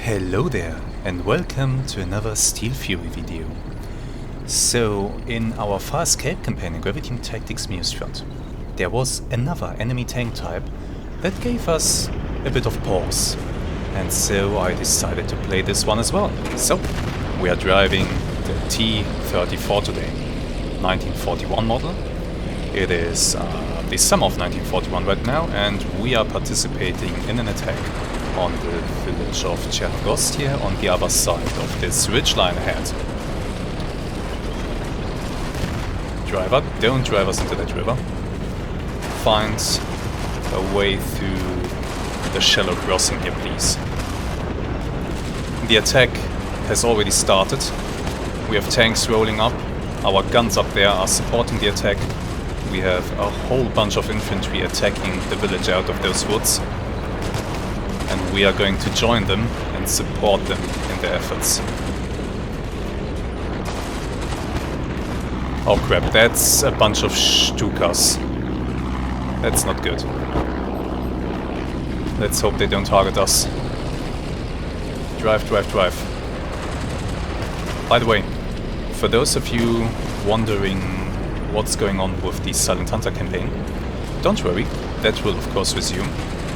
Hello there and welcome to another Steel Fury video. So, in our Far Escape campaign in Gravity Team Tactics Front, there was another enemy tank type that gave us a bit of pause. And so I decided to play this one as well. So, we are driving the T-37 today, 1941 model. It is the summer of 1941 right now, and we are participating in an attack on the village of CHERNOGOSTIE on the other side of this ridgeline ahead. Driver, don't drive us into that river. Find a way through the shallow crossing here, please. The attack has already started. We have tanks rolling up. Our guns up there are supporting the attack. We have a whole bunch of infantry attacking the village out of those woods. And we are going to join them and support them in their efforts. Oh crap, that's a bunch of Stukas. That's not good. Let's hope they don't target us. Drive, drive, drive. By the way, for those of you wondering what's going on with the Silent Hunter campaign, don't worry, that will of course resume.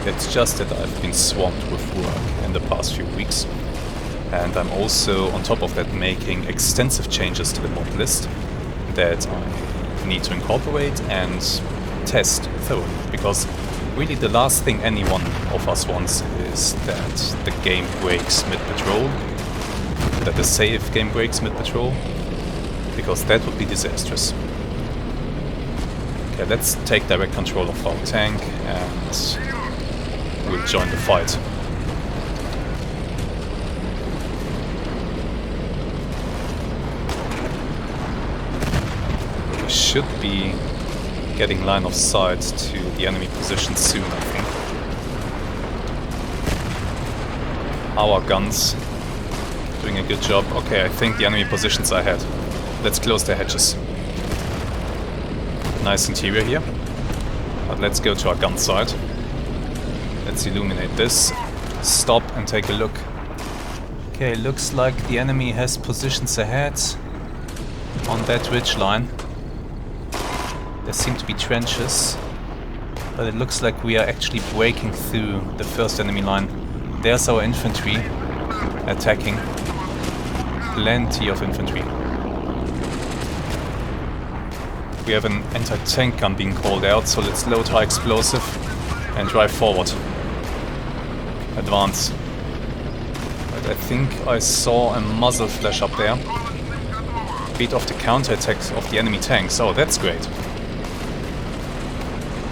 It's just that I've been swamped with work in the past few weeks, and I'm also on top of that making extensive changes to the mod list that I need to incorporate and test thoroughly, because really the last thing any one of us wants is that the game breaks mid-patrol, that the save game breaks mid-patrol, because that would be disastrous. Okay, let's take direct control of our tank and we'll join the fight. We should be getting line of sight to the enemy position soon, I think. Our guns doing a good job. Okay, I think the enemy positions are ahead. Let's close the hatches. Nice interior here. But let's go to our gun side. Let's illuminate this. Stop and take a look. Okay, looks like the enemy has positions ahead on that ridgeline. There seem to be trenches, but it looks like we are actually breaking through the first enemy line. There's our infantry attacking. Plenty of infantry. We have an anti-tank gun being called out, so let's load high explosive and drive forward. Advance. But I think I saw a muzzle flash up there. Beat off the counterattack of the enemy tanks. Oh, that's great.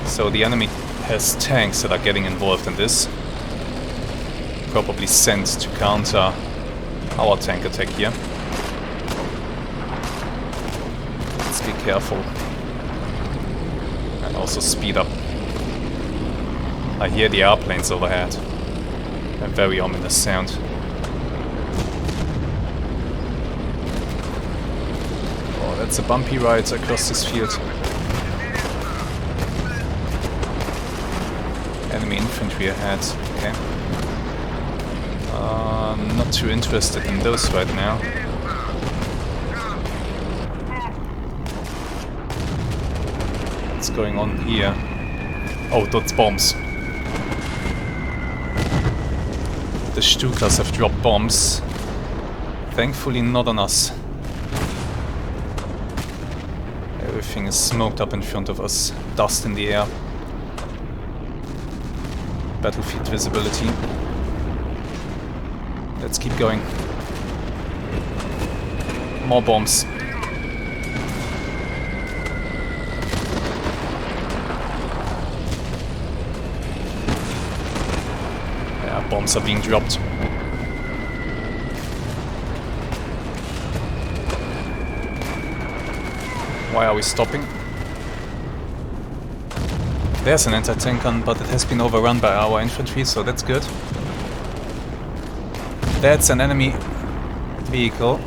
So the enemy has tanks that are getting involved in this. Probably sent to counter our tank attack here. Let's be careful. And also speed up. I hear the airplanes overhead. A very ominous sound. Oh, that's a bumpy ride across this field. Enemy infantry ahead. Okay. Not too interested in those right now. What's going on here? Oh, that's bombs. The Stukas have dropped bombs. Thankfully not on us. Everything is smoked up in front of us. Dust in the air. Battlefield visibility. Let's keep going. More bombs. Yeah, bombs are being dropped. Why are we stopping? There's an anti-tank gun, but it has been overrun by our infantry, so that's good. That's an enemy vehicle.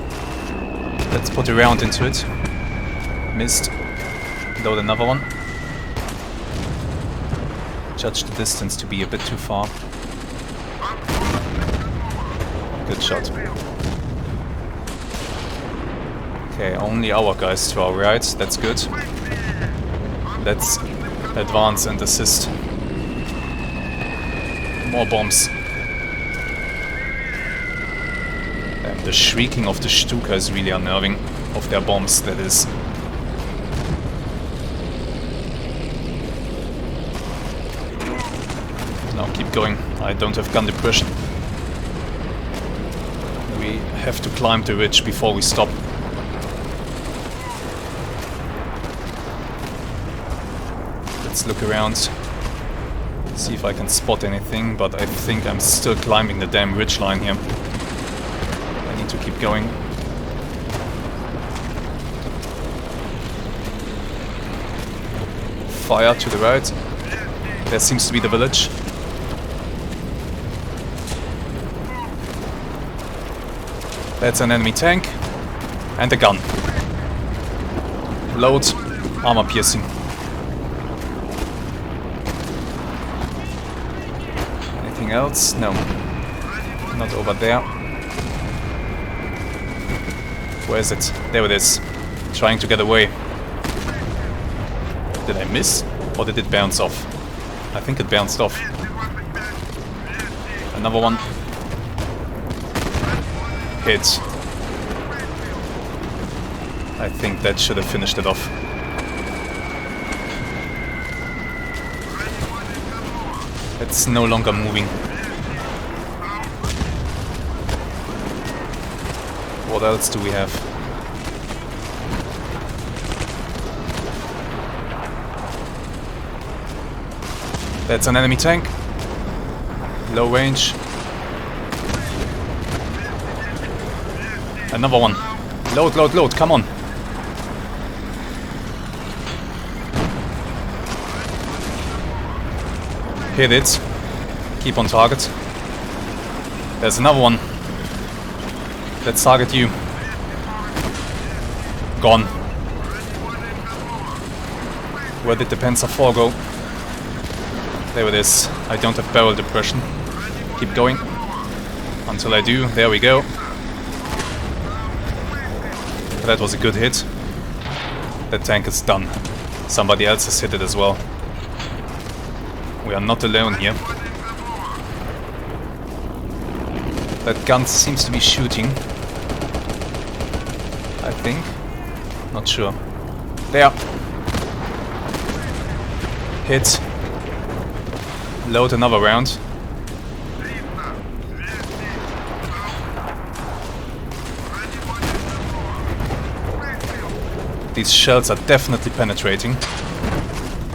Let's put a round into it. Missed. Load another one. Judge the distance to be a bit too far. Good shot. Okay, only our guys to our right. That's good. Let's advance and assist. More bombs. And the shrieking of the Stuka is really unnerving. Of their bombs, that is. Now keep going. I don't have gun depression. We have to climb the ridge before we stop. Let's look around. See if I can spot anything, but I think I'm still climbing the damn ridge line here. I need to keep going. Fire to the right. There seems to be the village. That's an enemy tank. And a gun. Load. Armor piercing. Anything else? No. Not over there. Where is it? There it is. Trying to get away. Did I miss? Or did it bounce off? I think it bounced off. Another one. Hit. I think that should have finished it off. It's no longer moving. What else do we have? That's an enemy tank. Low range. Another one. Load, load, load, come on. Hit it. Keep on target. There's another one. Let's target you. Gone. Where did the Panzer IV go? There it is. I don't have barrel depression. Keep going. Until I do. There we go. That was a good hit. That tank is done. Somebody else has hit it as well. We are not alone here. That gun seems to be shooting. I think. Not sure. There. Hit. Load another round. These shells are definitely penetrating.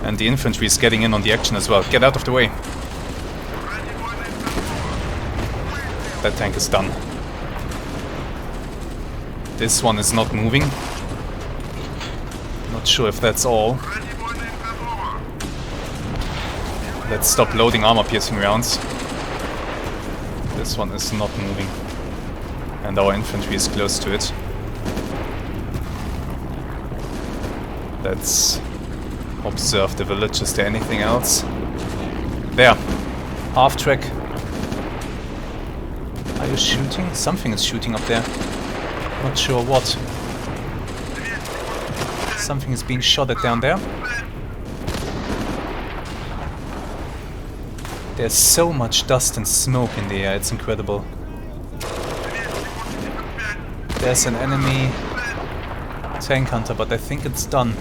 And the infantry is getting in on the action as well. Get out of the way. That tank is done. This one is not moving. Not sure if that's all. Let's stop loading armor-piercing rounds. This one is not moving. And our infantry is close to it. Let's observe the village. Is there anything else? There. Half track. Are you shooting? Something is shooting up there. Not sure what. Something is being shot at down there. There's so much dust and smoke in the air, it's incredible. There's an enemy tank hunter, but I think it's done.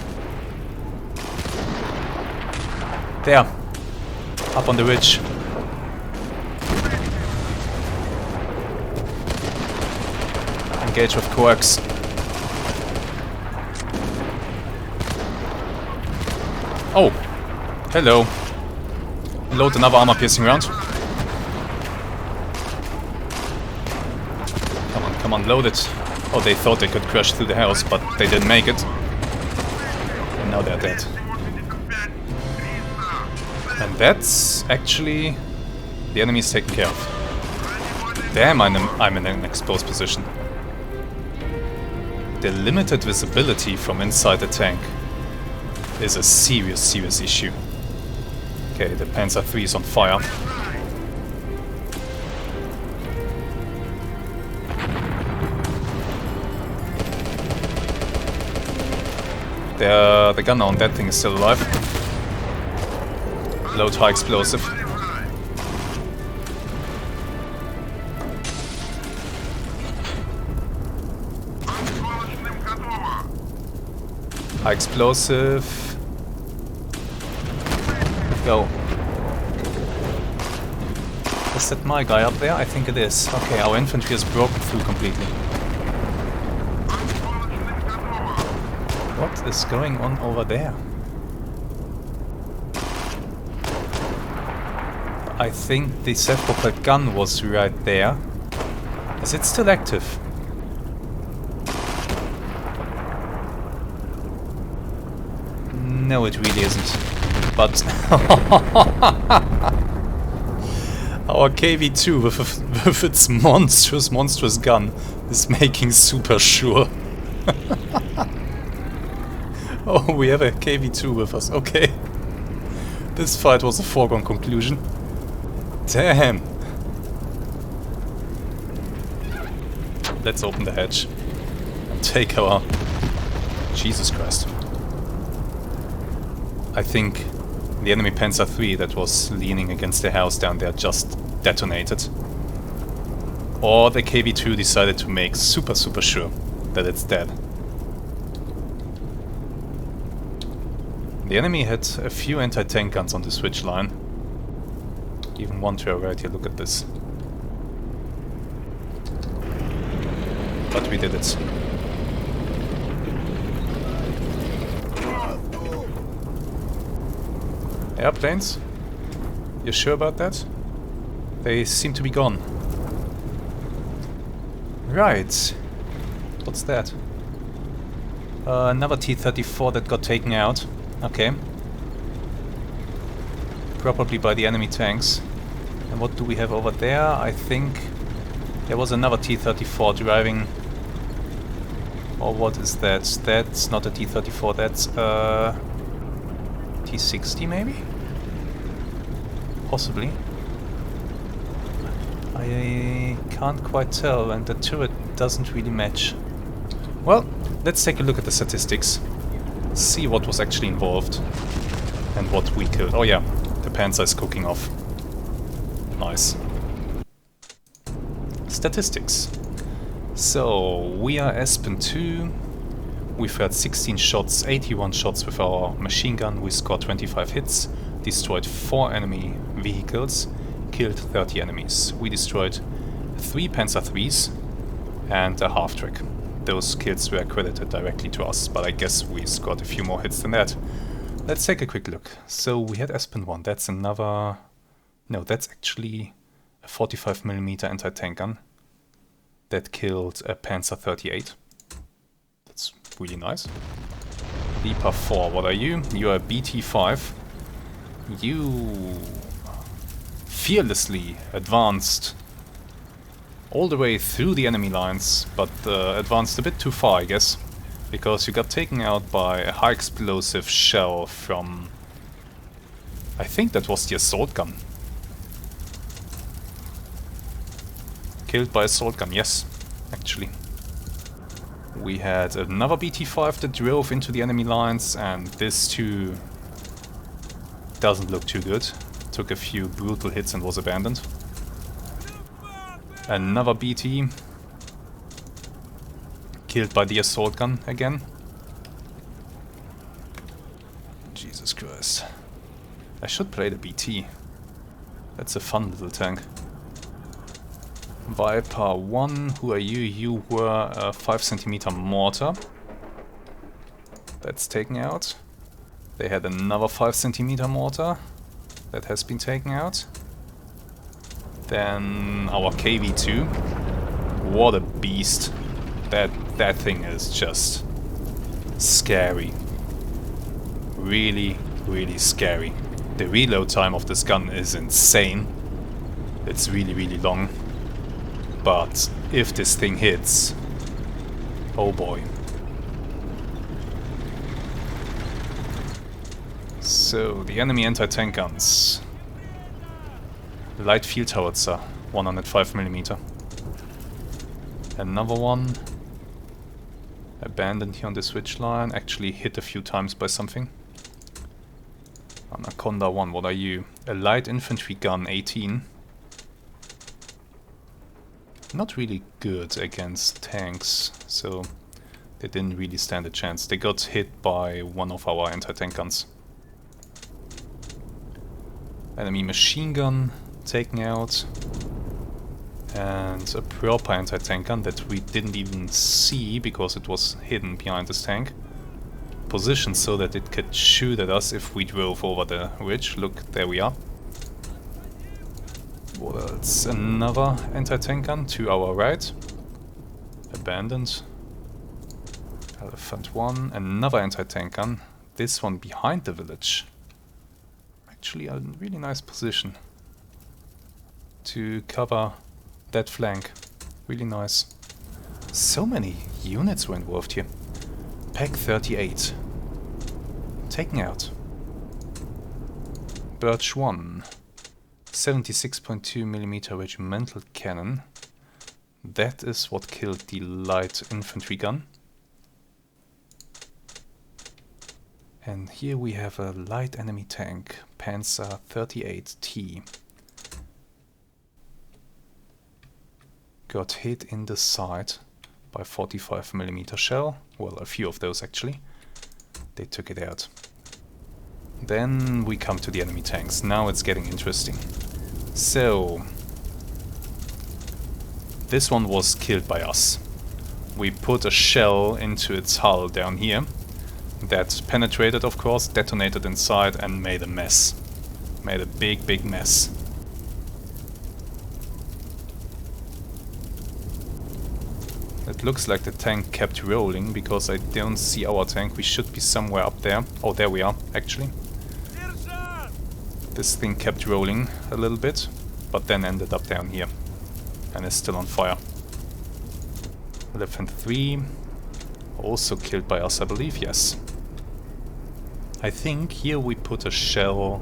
There. Up on the ridge. Engage with coax. Oh! Hello. Load another armor-piercing round. Come on, load it. Oh, they thought they could crash through the house, but they didn't make it. And now they're dead. And that's actually... the enemy is taken care of. Damn, I'm in an exposed position. The limited visibility from inside the tank is a serious issue. Okay, the Panzer III is on fire. The gunner on that thing is still alive. Load high explosive. High explosive. Go. Is that my guy up there? I think it is. Okay, our infantry is broken through completely. What is going on over there? I think the self-propelled gun was right there. Is it still active? No, it really isn't. But our KV-2 with its monstrous gun is making super sure. Oh, we have a KV-2 with us. Okay. This fight was a foregone conclusion. Damn. Let's open the hatch and take our... Jesus Christ. I think the enemy Panzer III that was leaning against the house down there just detonated. Or the KV-2 decided to make super sure that it's dead. The enemy had a few anti-tank guns on the switch line. Even one to our right here, look at this. But we did it. Airplanes? You sure about that? They seem to be gone. Right. What's that? Another T-34 that got taken out. Okay. Probably by the enemy tanks. And what do we have over there? I think there was another T-34 driving... Or what is that? That's not a T-34, that's T-60 maybe? Possibly. I can't quite tell, and the turret doesn't really match. Well, let's take a look at the statistics. See what was actually involved and what we killed. Oh yeah, the Panzer is cooking off. Nice. Statistics. So, we are Aspen 2. We've had 16 shots, 81 shots with our machine gun. We scored 25 hits, destroyed 4 enemy vehicles, killed 30 enemies. We destroyed 3 Panzer IIIs and a half-track. Those kills were credited directly to us, but I guess we scored a few more hits than that. Let's take a quick look. So we had Aspen 1, that's another... No, that's actually a 45mm anti-tank gun that killed a Panzer 38. That's really nice. Leaper 4, what are you? You are a BT-5. You fearlessly advanced all the way through the enemy lines, but advanced a bit too far, I guess, because you got taken out by a high explosive shell from... I think that was the assault gun. Killed by assault gun, yes, actually. We had another BT-5 that drove into the enemy lines, and this too doesn't look too good. Took a few brutal hits and was abandoned. Another BT. Killed by the assault gun again. Jesus Christ. I should play the BT. That's a fun little tank. Viper 1, who are you? You were a 5cm mortar. That's taken out. They had another 5cm mortar. That has been taken out. Then our KV-2. What a beast. That thing is just scary. Really, really scary. The reload time of this gun is insane. It's really, really long. But if this thing hits, oh boy. So, the enemy anti-tank guns. Light field howitzer, 105mm. Another one. Abandoned here on the switch line. Actually hit a few times by something. Anaconda 1, what are you? A light infantry gun, 18. Not really good against tanks, so they didn't really stand a chance. They got hit by one of our anti-tank guns. Enemy machine gun taken out. And a proper anti-tank gun that we didn't even see because it was hidden behind this tank. Positioned so that it could shoot at us if we drove over the ridge. Look, there we are. What else? Another anti-tank gun to our right. Abandoned. Elephant 1. Another anti-tank gun. This one behind the village. Actually a really nice position to cover that flank. Really nice. So many units were involved here. Pack 38. Taken out. Birch 1. 76.2mm regimental cannon. That is what killed the light infantry gun. And here we have a light enemy tank. Panzer 38T. Got hit in the side by 45mm shell. Well, a few of those actually. They took it out. Then we come to the enemy tanks. Now it's getting interesting. So, this one was killed by us. We put a shell into its hull down here. That penetrated, of course, detonated inside and made a mess. Made a big mess. It looks like the tank kept rolling because I don't see our tank. We should be somewhere up there. Oh, there we are, actually. This thing kept rolling a little bit, but then ended up down here. And is still on fire. Elephant 3. Also killed by us, I believe, yes. I think here we put a shell.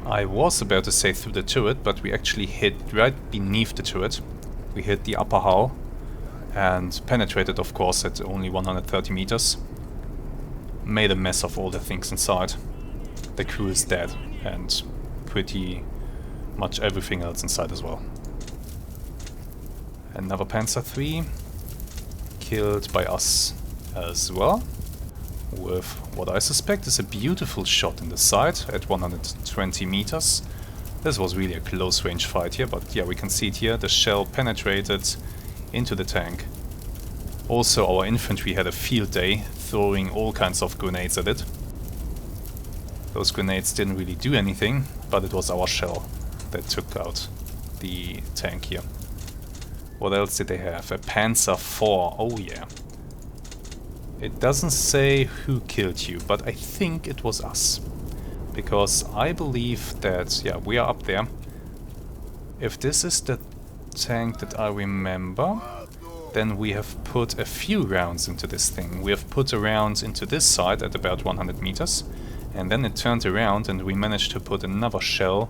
I was about to say through the turret, but we actually hit right beneath the turret. We hit the upper hull and penetrated, of course, at only 130 meters. Made a mess of all the things inside. The crew is dead and pretty much everything else inside as well. Another Panzer 3 killed by us as well, with what I suspect is a beautiful shot in the side at 120 meters. This was really a close range fight here, but yeah, we can see it here. The shell penetrated into the tank. Also, our infantry had a field day, throwing all kinds of grenades at it. Those grenades didn't really do anything, but it was our shell that took out the tank here. What else did they have? A Panzer 4, oh yeah. It doesn't say who killed you, but I think it was us. Because I believe that, yeah, we are up there. If this is the tank that I remember, then we have put a few rounds into this thing. We have put a round into this side at about 100 meters, and then it turned around and we managed to put another shell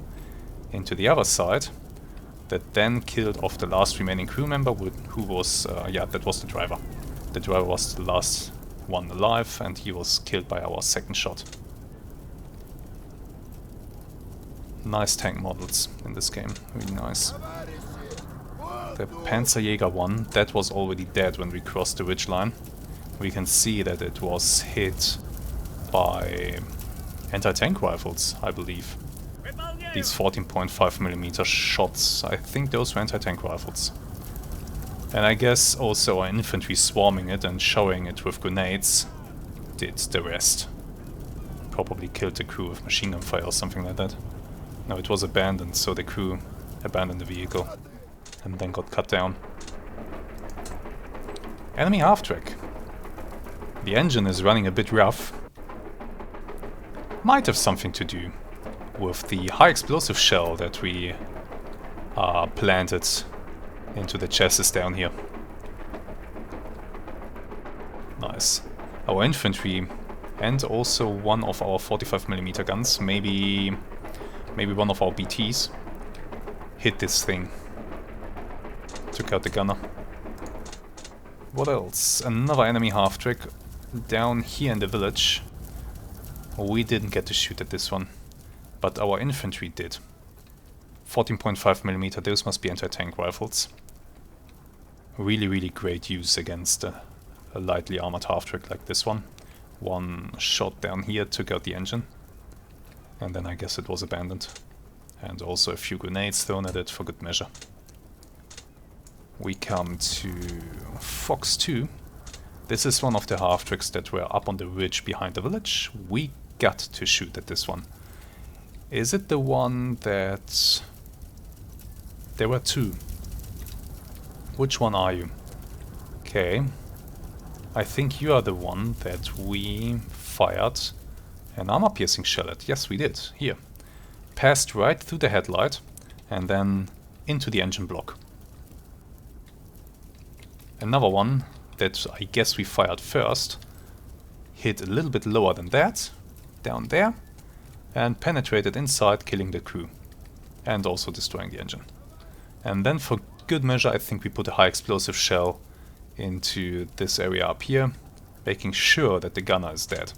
into the other side that then killed off the last remaining crew member, who was, yeah, that was the driver. The driver was the last one alive and he was killed by our second shot. Nice tank models in this game, really nice. The Panzerjäger 1, that was already dead when we crossed the ridgeline. We can see that it was hit by anti-tank rifles, I believe. These 14.5mm shots, I think those were anti-tank rifles. And I guess also our infantry swarming it and showering it with grenades did the rest. Probably killed the crew with machine gun fire or something like that. No, it was abandoned, so the crew abandoned the vehicle and then got cut down. Enemy half-track. The engine is running a bit rough. Might have something to do with the high explosive shell that we planted into the chassis down here. Nice. Our infantry and also one of our 45mm guns, maybe one of our BTs, hit this thing. Took out the gunner. What else? Another enemy half-track down here in the village. We didn't get to shoot at this one, but our infantry did. 14.5mm, those must be anti-tank rifles. Really great use against a lightly armored half-track like this one. One shot down here took out the engine, and then I guess it was abandoned. And also a few grenades thrown at it for good measure. We come to Fox 2. This is one of the half-tracks that were up on the ridge behind the village. We got to shoot at this one. Is it the one that... There were two. Which one are you? Okay. I think you are the one that we fired an armor-piercing shell at. Yes, we did. Here. Passed right through the headlight and then into the engine block. Another one that I guess we fired first hit a little bit lower than that, down there, and penetrated inside, killing the crew and also destroying the engine. And then for good measure I think we put a high explosive shell into this area up here, making sure that the gunner is dead.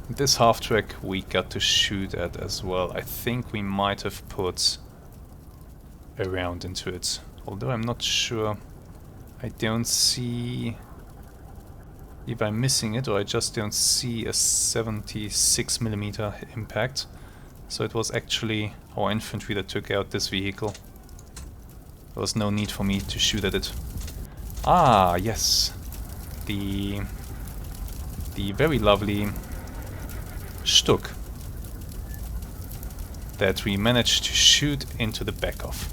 This half-track we got to shoot at as well. I think we might have put a round into it, although I'm not sure. I don't see if I'm missing it, or I just don't see a 76mm impact. So it was actually our infantry that took out this vehicle. There was no need for me to shoot at it. Ah, yes. The very lovely Stuck that we managed to shoot into the back of.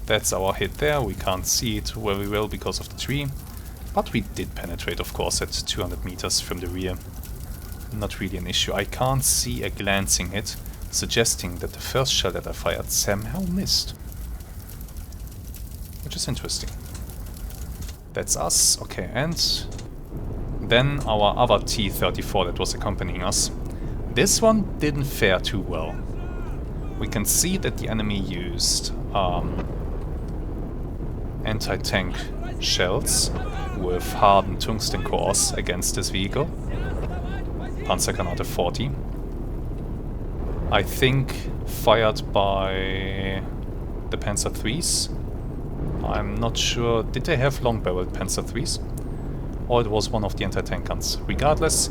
That's our hit there. We can't see it very well because of the tree, but we did penetrate, of course, at 200 meters from the rear. Not really an issue. I can't see a glancing hit, suggesting that the first shell that I fired somehow missed. Which is interesting. That's us. Okay, and then our other T-34 that was accompanying us. This one didn't fare too well. We can see that the enemy used anti-tank shells with hardened tungsten cores against this vehicle. Panzergranate 40. I think fired by the Panzer IIIs. I'm not sure. Did they have long-barreled Panzer IIIs? Or it was one of the anti-tank guns. Regardless,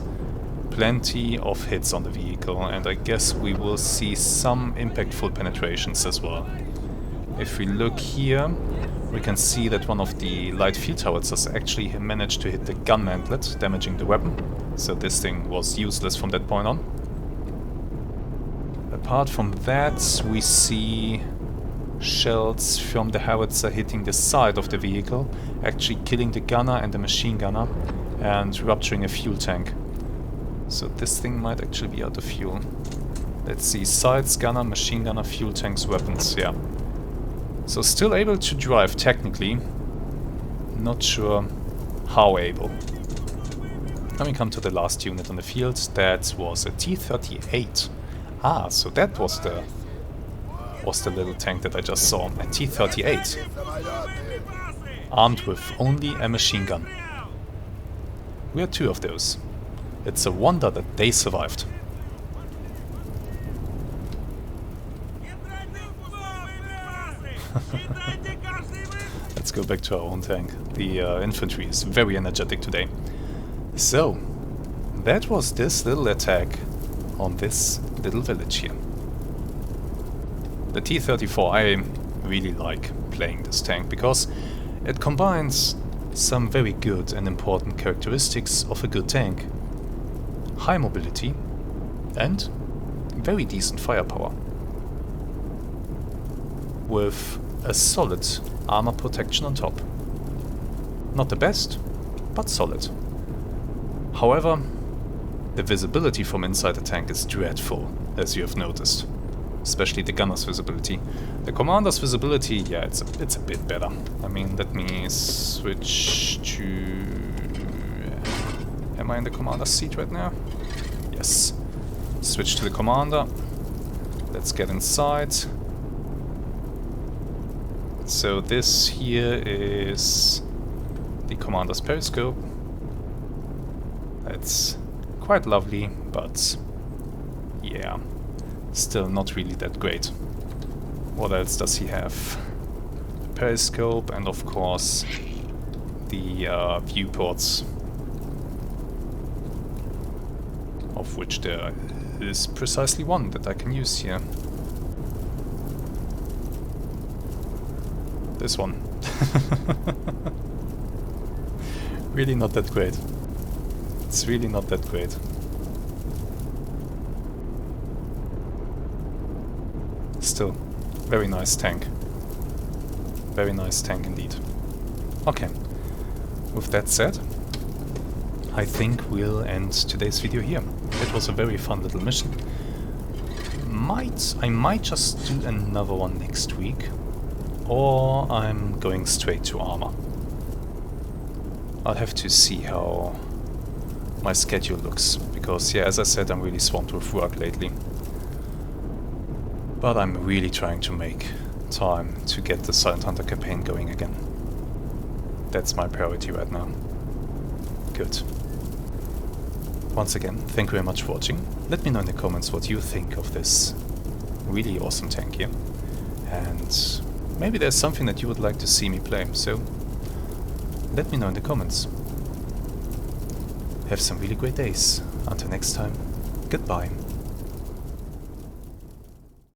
plenty of hits on the vehicle, and I guess we will see some impactful penetrations as well. If we look here, we can see that one of the light field howitzers actually managed to hit the gun mantlet, damaging the weapon. So this thing was useless from that point on. Apart from that, we see shells from the howitzer hitting the side of the vehicle, actually killing the gunner and the machine gunner, and rupturing a fuel tank. So this thing might actually be out of fuel. Let's see, sides, gunner, machine gunner, fuel tanks, weapons, yeah. So still able to drive technically, not sure how able. Then we come to the last unit on the field. That was a T-38. Ah, so that was the little tank that I just saw. A T-38. Armed with only a machine gun. We had two of those. It's a wonder that they survived. Let's go back to our own tank. The infantry is very energetic today. So, that was this little attack on this little village here. The T-34, I really like playing this tank because it combines some very good and important characteristics of a good tank. High mobility and very decent firepower. With a solid armor protection on top. Not the best, but solid. However, the visibility from inside the tank is dreadful, as you have noticed. Especially the gunner's visibility. The commander's visibility, yeah, it's a bit better. I mean, let me switch to... Am I in the commander's seat right now? Yes. Switch to the commander. Let's get inside. So this here is the commander's periscope. It's quite lovely, but yeah, still not really that great. What else does he have? Periscope and of course the viewports, of which there is precisely one that I can use here. This one. Really not that great. It's really not that great. Still, very nice tank. Very nice tank indeed. Okay, with that said, I think we'll end today's video here. It was a very fun little mission. I might just do another one next week, or I'm going straight to armor. I'll have to see how my schedule looks, because yeah, as I said, I'm really swamped with work lately. But I'm really trying to make time to get the Silent Hunter campaign going again. That's my priority right now. Good. Once again, thank you very much for watching. Let me know in the comments what you think of this really awesome tank here. And maybe there's something that you would like to see me play, so let me know in the comments. Have some really great days. Until next time, goodbye.